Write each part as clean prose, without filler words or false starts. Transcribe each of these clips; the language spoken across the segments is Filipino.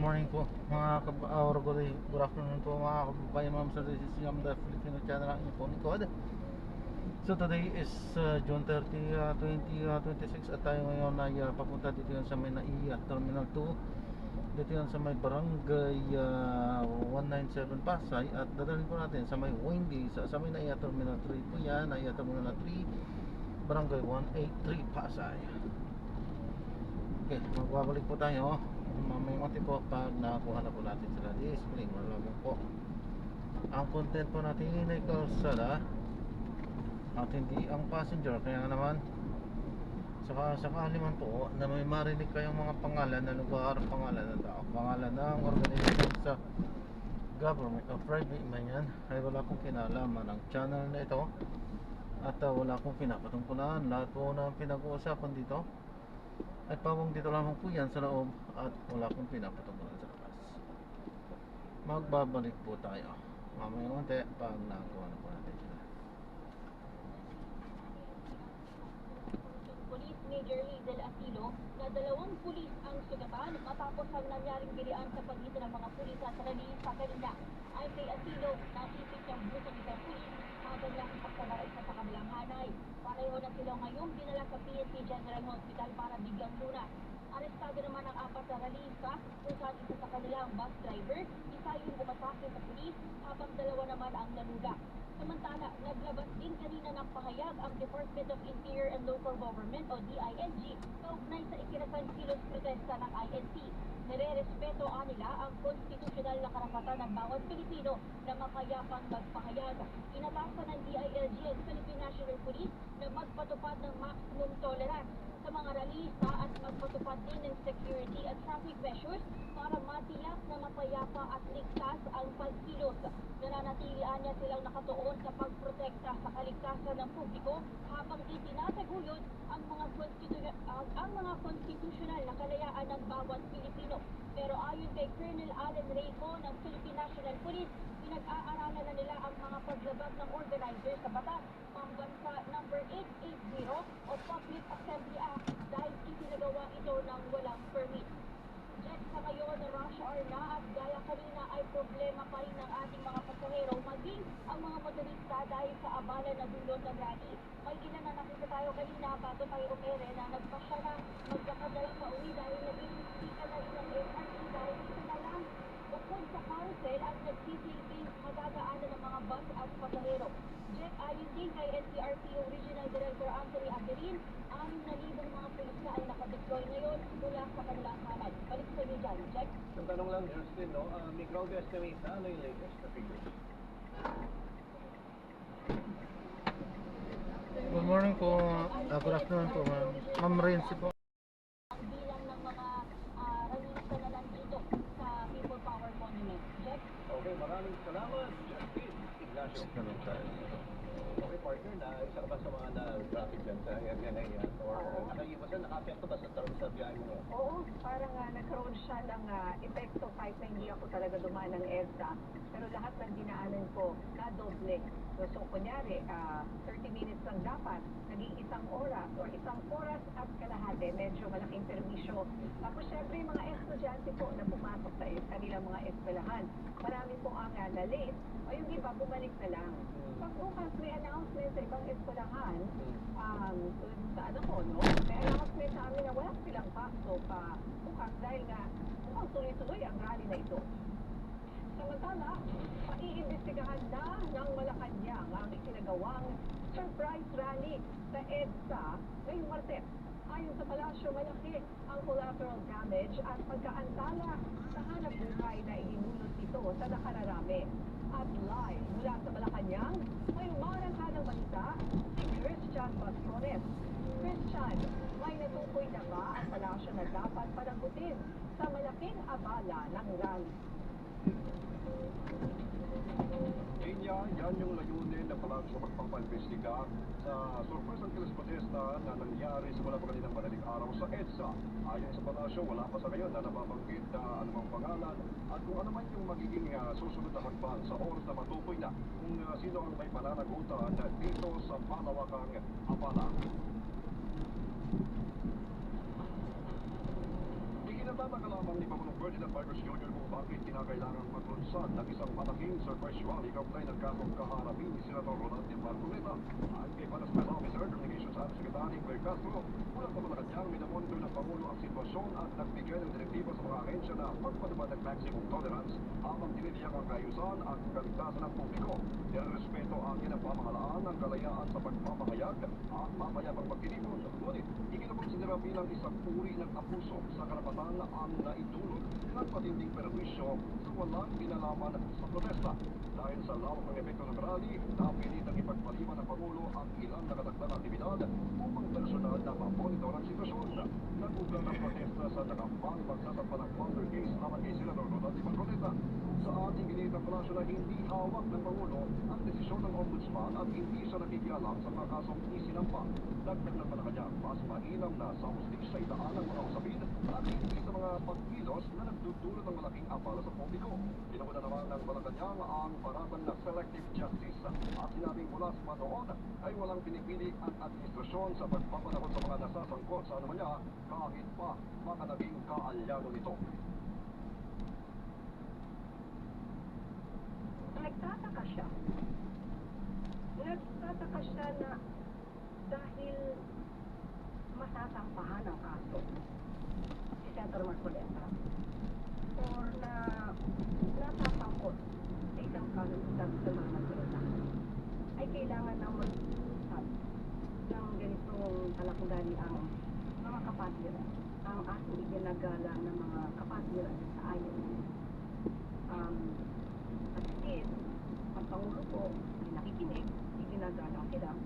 Morning po mga good afternoon po mga kababayan, ma'am sir. This is Yam, the Filipino channel ang inyong Nicod. So today is June 30, 2026 at tayo ngayon ay papunta dito yan sa may NAIA Terminal 2. Dito yan sa may Barangay 197 Pasay at dadalhin po natin sa may Windy sa may NAIA Terminal 3 po yan, NAIA Terminal 3 Barangay 183 Pasay. Okay, magbabalik po tayo mamaya po pag nakakuha na po natin sila. Display malamang po ang content po natin ay kalsada at hindi ang passenger. Kaya naman saka sakali man po na may marinig kayong mga pangalan na lugar, pangalan na tao, pangalan ng organization sa government o private man yan, ay wala akong kinalaman ang channel na ito at wala akong pinapatungkulan. Lahat po na pinag-uusapan dito ay pawang dito lamang po yan sa loob at wala akong pinapatungkulan sa labas. Magbabalik po tayo mamaya unti pag nakakuha na po natin sila. Police Major Hazel Asilo na 2 pulis ang sugatan matapos ang nangyaring bilian sa pagitan ng mga pulis at rally sa kanila. Ayon kay Asilo, naisip niyang busang isang pulis habang nakipagsabaray sa kabilang hanay. Pareho na sila ngayon dinala sa PNP General Hospital para bigyang lunas. Arestado naman ang 4 na rallyista kung saan isa sa kanilang bus driver, isa yung umatake sa pulis habang 2 naman ang naluga. Samantala, naglabas din kanina ng pahayag ang Department of Interior and Local Government o DILG kaugnay sa ikinasang kilos protesta ng INC. Nire-respeto nila ang konstitusyonal na karapatan ng bawat Pilipino na makayapang magpahayag. Inatasan ng DILG ang Philippine National Police na magpatupad ng maximum tolerance sa mga rallyista at magpatupad din ng security at traffic measures para matiyak na mapayapa at ligtas ang pagkilos. Nananatilian niya silang nakatuon sa pagprotekta sa kaligtasan ng publiko habang itinataguyod ang mga konstitusyonal na kalayaan ng bawat Pilipino. Pero ayon kay Colonel Allen Reyco ng Philippine National Police, pinag-aaralan na nila ang mga paglabag ng organizer sa batas, Pambansa No. 880 o Public Assembly Act dahil isinagawa ito ng walang permit. Jet, sa ngayon, rush hour na at gaya kanina ay problema pa rin ng ating mga pasahero maging ang mga motorista dahil sa abala na dulot ng rally. May ilan na nakita tayo kanina bago tayo umere na nagpasya na magkakadala pa uwi dahil naging sika na rin ng MRT dahil ito na lang. Bukod sa carousel at nagsisilbing madadaanan ng mga bus at pasahero. Jet, ayon din kay NCRPO Regional Director Anthony Aderin, 6,000 mga pulis na ay nakadeploy ngayon mula sa kanilang hanay. Balik sa inyo dyan, Jet. Ang tanong lang, Justin, no? May crowd estimate na, ano yung latest na figures? Good morning po, good afternoon po ma'am Renzi po. Ang bilang ng mga rallyista na nandito sa People Power Monument. Jet? Okay, maraming salamat, Justin Ignacio. Ganun tayo. Okay, partner, na isa ka ba sa mga na-traffic dyan sa area na yan? Or nakaiwasan, naka-apekto ba sa terms sa biyahe mo? Oo, parang nagkaroon siya ng epekto kahit na hindi ako talaga dumaan ng EDSA. Pero lahat ng dinaanan ko, na-doble. So kunyari, 30 minutes lang dapat, naging 1 oras or 1 oras at kalahati. Medyo malaking permisyo. Tapos syempre, yung mga estudyante po na pumasok sa kanilang mga eskwelahan. Marami po ang na-late, o yung iba, bumalik na lang. Pagbukas may announcement sa ibang eskwelahan, sa ano ko, no? May announcement sa amin na wala silang pasok bukas dahil nga mukhang tuloy-tuloy ang rally na ito. Samantala, maiimbestigahan na ng Malacanang ang isinagawang surprise rally sa EDSA ngayong Martes. Ayon sa palasyo, malaki ang collateral damage at pagkaantala sa hanap buhay na idinulot ito sa nakararami. At live mula sa Malacanang, may umaranghanang balita si Christian Bastrones. Christian, may natukoy na ba ang palasyo na dapat panagutin sa malaking abala ng rally? Yan yung layunin na palag sa pagpapaimbestiga sa surprise ang kilos protesta na nangyari sa wala pa kaninang madaling araw sa EDSA. Ayon sa palasyo, wala pa sa ngayon na nababanggit na anumang pangalan at kung ano man yung magiging susunod na hakbang sa oras na matukoy na kung sino ang may pananagutan dito sa malawakang abala. Pinagtataka lamang ni Pangulong Ferdinand Marcos Jr. kung bakit kinakailangang maglunsad ng isang malaking surprise rally kaugnay ng kasong kaharapin ni Senator Ronald Marcoleta. Ayon kay Panas Press Officer, Communications Undersecretary Claire Castro, mula sa Malacanang minamonitor ng Pangulo ang sitwasyon at nagbigay ng direktiba sa mga ahensya na magpatupad ng maximum tolerance habang tinitiyak ang kaayusan at kaligtasan ng publiko. Nirespeto ang ng pamahalaan ng kalayaan sa pagpapahayag at mapayapang pagkilipon. Ngunit, ikinukonsidera bilang isang uri ng abuso sa karapatan ang naidulot ng matinding perwisyo sa walang kinalaman sa protesta. Dahil sa lawak ng epekto ng rally, napilitang ipagpaliban ng Pangulo ang ilang nakatagdang aktibidad upang personal na mamonitor ang sitwasyon. Nag-uglan ang protesta sa nakambang pagsasampa ng counter case naman kay Senator Ronald Marcoleta. Sa ating ginitang palasyo na hindi hawak ng Pangulo ang desisyon ng Ombudsman at hindi siya nakikialam sa mga kasong isinampa. Dagdag ng Malacanang, mas mainam na sa hustisya idaan ang mga usapin at hindi sa mga pagkilos na nagdudulot ng malaking abala sa publiko. Pinamuna naman ng Malacanang ang paratang na selective justice at sinabing mula sa noon ay walang pinipili ang administrasyon sa pagpapanakot sa mga nasasangkot sa anomalya kahit pa baka naging kaalyado nito. Nagtataka siya na dahil masasampahan ang kaso si Senator Marcoleta or na nasasangkot sa isang kaso si Senator Marcoleta ay kailangan ng mag-usap ng ganitong talakundali ang mga kapatiran, ang ating iginagalang ng mga kapatiran sa ayon. At least, ang Pangulo po ay nakikinig, iginagalang sila.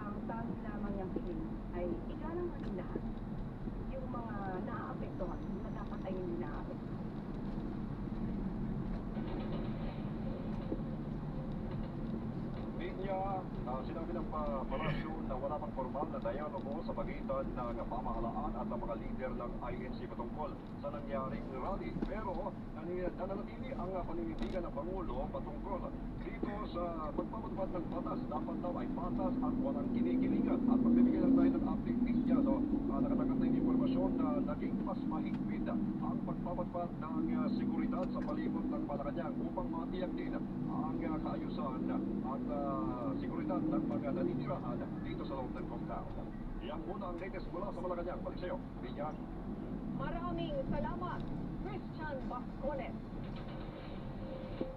Ang tanging lamang niyang piling ay igalang natin lahat yung mga naaapektuhan na dapat ay hindi naaapektuhan. Sinabi ng palasyo na wala pang formal na dialogo sa pagitan ng pamahalaan at ang mga lider ng INC patungkol sa nangyaring rally. Pero nananatili ang paninindigan ng Pangulo patungkol dito sa pagpapatupad ng batas. Dapat daw ay patas at walang kinikilingan. At magbibigay lang tayo ng update media, nakatagat na informasyon na naging mas mahigpit ang pagpapatupad ng seguridad sa palibot ng Malacanang upang matiyak din ang kaayusan at seguridad ng mga naninirahan dito sa loob ng compound. Yan muna ang latest mula sa Malacanang. Balik sa'yo, Binyan. Maraming salamat, Christian Bascones.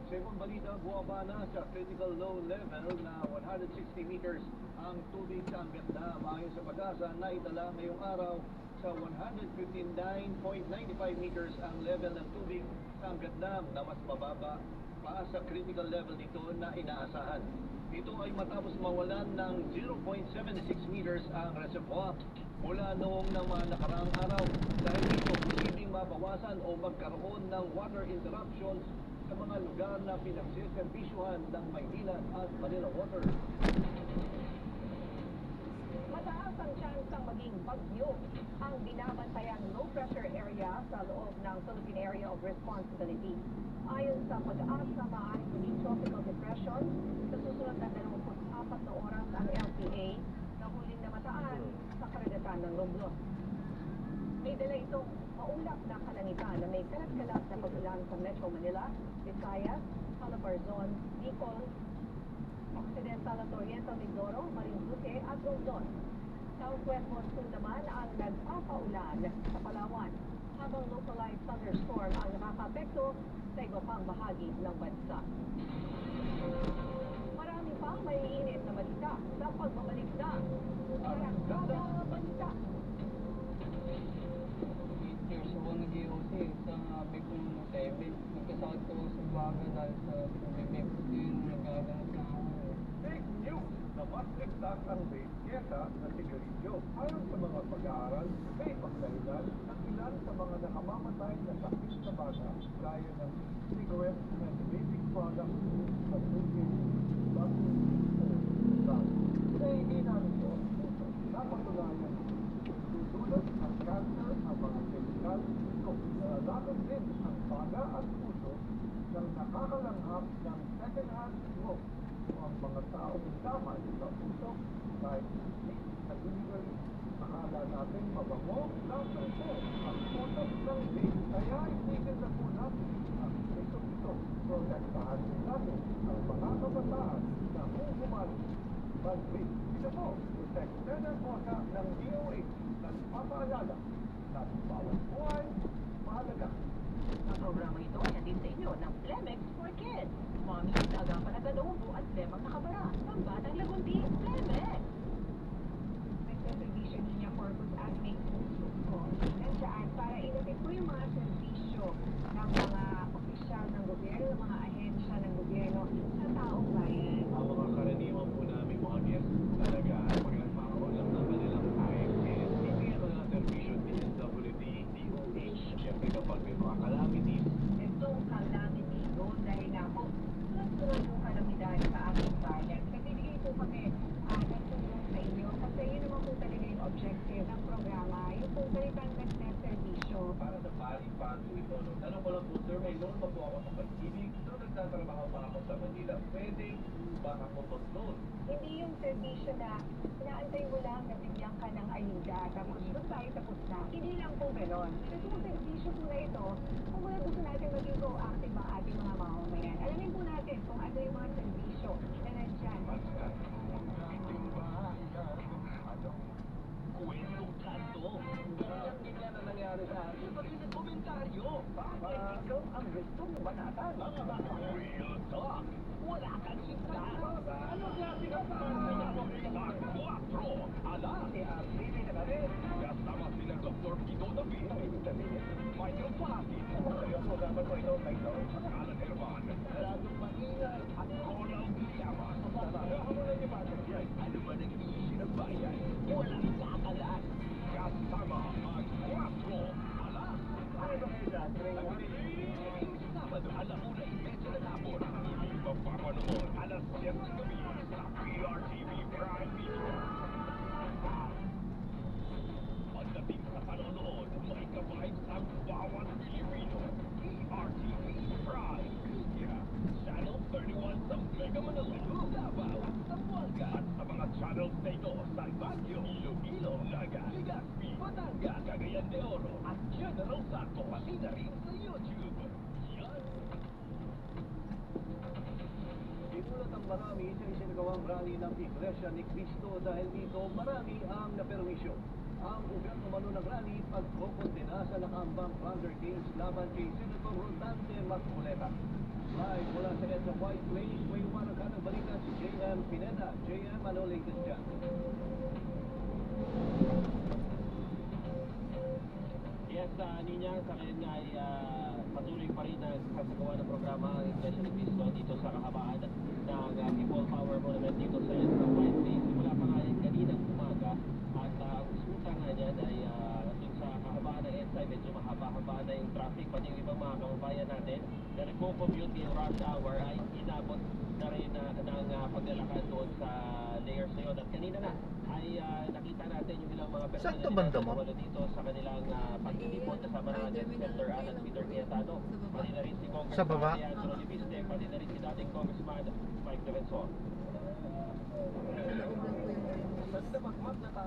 Sa ibang balita, buwaba na sa critical low level na 160 meters ang tubig sa Angat Dam. Ayon sa Pag-asa, naitala ngayong araw sa 159.95 meters ang level ng tubig sa Angat Dam na mas mababa pa sa critical level nito na inaasahan. Ito ay matapos mawalan ng 0.76 meters ang reservoir mula noong mga nakaraang araw. Dahil dito, posibleng mabawasan o magkaroon ng water interruptions sa mga lugar na pinagsiserbisyuhan ng Maynila at Manila Water. Mataas ang chance ng maging bagyo ang binabantayang low pressure area sa loob ng Philippine Area of Responsibility. Ayon sa Pag-asa, maaaring maging tropical depression sa susunod na 24 na oras ang LPA na huling namataan sa karagatan ng Romblon. May dala itong maulap na kalangitan na may kalat-kalat na pag-ulan sa Metro Manila, Visayas, Calabarzon, Bicol, Occidental at Oriental Mindoro, Marinduque at Romblon. Southwest monsoon naman ang nagpapaulan sa Palawan, habang localized thunderstorm ang nakaka-apekto sa iba pang bahagi ng bansa. Marami pang maiinit na balita sa pagbabalik na Arangkada Balita. 8 years ako nag-IOC sa Bicol 7. Nagkasakit ko sa baga dahil sa bibig. Yun, nagagamot na ako. Fake news na mas ligtas ang vape kesa sa sigarilyo. Ayon sa mga pag-aaral, may pagdahilan ng ilan sa mga nakamamatay na sakit sa bata gaya ng cigarette and vaping products sa tubig, bago o drug. Kaya hindi narito ito. Napatunayan dudulot ang cancer ang mga chemical ito. Nalalaman din ang baga at puso ng nakakalanghap ng second-hand smoke o ang mga taong damay sa puso kahit hindi na illegally akala natin mabango, dapat po ang utak ng big. Kaya itigil na po natin ang ito. Protektahan din natin ang mga kabataan na humumali. Mag-big. Ito po, Protect Tenant Orca ng DOH. Nagpapaalala na bawat buhay mahalaga. Ang programa ito ay hatid sa inyo ng Flemex for Kids. Mami, agapan na galumbo at lemang nakabara. Ang batang lagundi, Flemex! May servicio niya Corpus Admin Puso ko. Nandiyan para ilapit po yung mga servisyo ng mga opisyal ng gobyerno, ng mga ahensya ng gobyerno sa taong bayan. Ang mga karaniwan po namin mga guests talaga ay pag nagpapaulam ng kanilang IMS, hindi ang mga servisyo DSWD, DOH. Siyempre kapag may mga calamities, Itong calamity doon dahil nga po, sunod-sunod po kalamidad sa ating bayan. Nagbibigay po kami ng tulong sa inyo kasi yun naman po talaga yung objective ng programa, yung po balikan-balik na servisyo. para sa paling-paling ito, no? Tanong ko lang po, sir, may loan pa po ako sa pag-ibig. So, nagtatrabaho pa ako sa Manila. Pwede ba ako mag-loan? Hindi yung servisyo na inaantay mo lang na bigyan ka ng ayuda tapos doon tayo tapos na. Hindi lang po ganon. Kasi yung servisyo po na ito, kung wala gusto natin maging proactive ang ating mga mamamayan. Alamin po natin kung ano yung mga servisyo na nandyan. Kwentong kanto. Ganyan na nangyari sa akin. Pag komentaryo, bakit ikaw ang gustong banatan? Real talk. Wala kang sinta. Ano klase ka pa? Quattro. Ala. Pili na kami. Kasama sila Dr. Pito David. Michael Pati. Seryoso dapat mo ito kay George. Alan Herman. Radong Maingay. At Ronald Llamas. Nakamulan niyo ba ito? Ano ba nag-iisi ng bayan? Walang kakalas. Kasama ang Quattro. Ala. Ano ba kayo dyan? Sabado, alauna, medyo na tapon. Hindi pa papanood. Alas 7 ng gabi sa PRTV Prime Video. Pagdating sa panonood, may ka-vibes ang bawat Pilipino. PRTV Prime Media. Channel 31 sa Mega Manila, Davao at Zamboanga. At sa mga channels na ito sa Baguio, Iloilo, Naga, Legazpi, Batangas, Cagayan de Oro at General Santos. Pati na rin sa YouTube. Yan. Inulat ang marami sa isinagawang rally ng Iglesia ni Cristo dahil dito marami ang napermisyo. Ang ugat umano ng rally pagkukondena sa nakaambang plunder case laban kay Senator Rodante Marcoleta. Live mula sa EDSA White Place, may umarangkan ng balita si JM Pineda. JM, ano latest dyan? Yes, Ninya, sa kanya ay patuloy pa rin ang sasagawa ng programa ang Iglesia ni Cristo dito sa kahabaan ng People Power Monument dito sa White Place. Simula pa nga yan kaninang umaga at ang resulta nga dyan ay dun sa kahabaan ng EDSA, medyo mahaba-haba na yung traffic, pati yung ibang mga kababayan natin na nagko-commute yung rush hour ay inabot na rin ng paglalakad doon sa layers na yun. At kanina na ay nakita natin yung ilang mga Saan to banda mo? dito sa kanilang pagtitipon kasama ng ating Senator Alan Peter Cayetano, pati na rin si Sa baba? Congressman Angelo Libiste, pati na rin si dating Congressman Mike Defensor.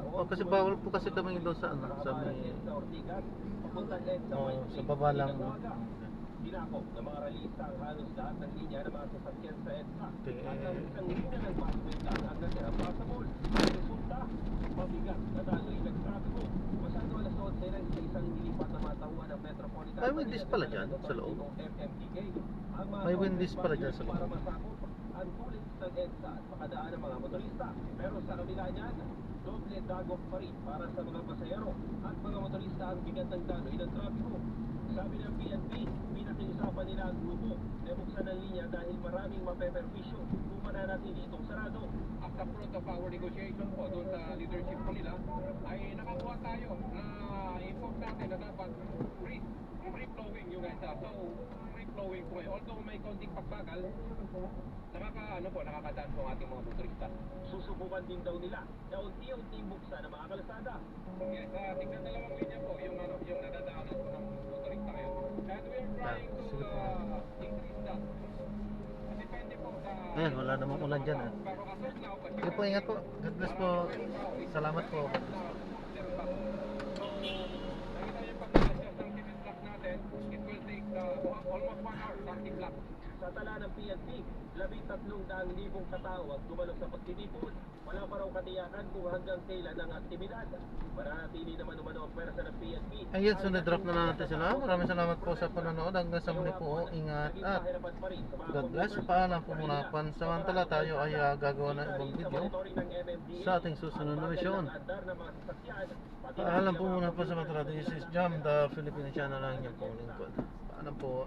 Oh, kasi bawal po kasi kami doon sa ano, sa may sa baba lang. Dinakop ng mga ralista ang halos lahat ng linya ng mga sasakyan sa EDSA. Okay. At ang isang linya ng busway lang ang natira pa sa mall. Resulta, mabigat na daloy ng trapiko. Masyado alas 11 na sa isang nilipat na matauhan ng Metropolitan. May Wendy's pala dyan sa loob. MMDA. Ang mga May Wendy's pala dyan sa para loob. masakop ang tulis ng EDSA at makadaan ng mga motorista. Pero sa kabila niyan, doble dagok pa rin para sa mga pasahero at mga motorista ang bigat ng daloy ng trapiko. Sabi ng PNP, pinakiusapan nila ang grupo na buksan ang linya dahil maraming mapeperwisyo kung mananatili itong sarado. At sa fruit of our negotiation po doon sa leadership po nila ay nakakuha tayo na inform natin na dapat free flowing yung EDSA. So free flowing po kayo. Although may konting pagbagal, nakakadaan po ang ating mga motorista. Susubukan din daw nila na unti-unting buksan ang mga kalsada. Yes, tingnan dalawang linya po yung nadadaanan po ng motorista ngayon. And we are trying to Sige po. increase that. Depende po sa Ayan, wala namang ulan dyan eh. Sige po, ingat po. God bless po. Salamat po. Sa tala ng PNP, 13,000 katao ang dumalo sa pagtitipon. Wala pa raw katiyakan kung hanggang kailan ang aktibidad. Mananatili naman umano ang pwersa ng PNP. Ayun, so na-drop na natin sila. Maraming salamat po sa panonood. Hanggang sa muli po. Ingat at God bless. Paalam po muna. Pansamantala tayo ay gagawa ng ibang video sa ating susunod na misyon. Paalam po muna po sa mga This is Jam, the Filipino channel lang yung po lingkod. Paalam po.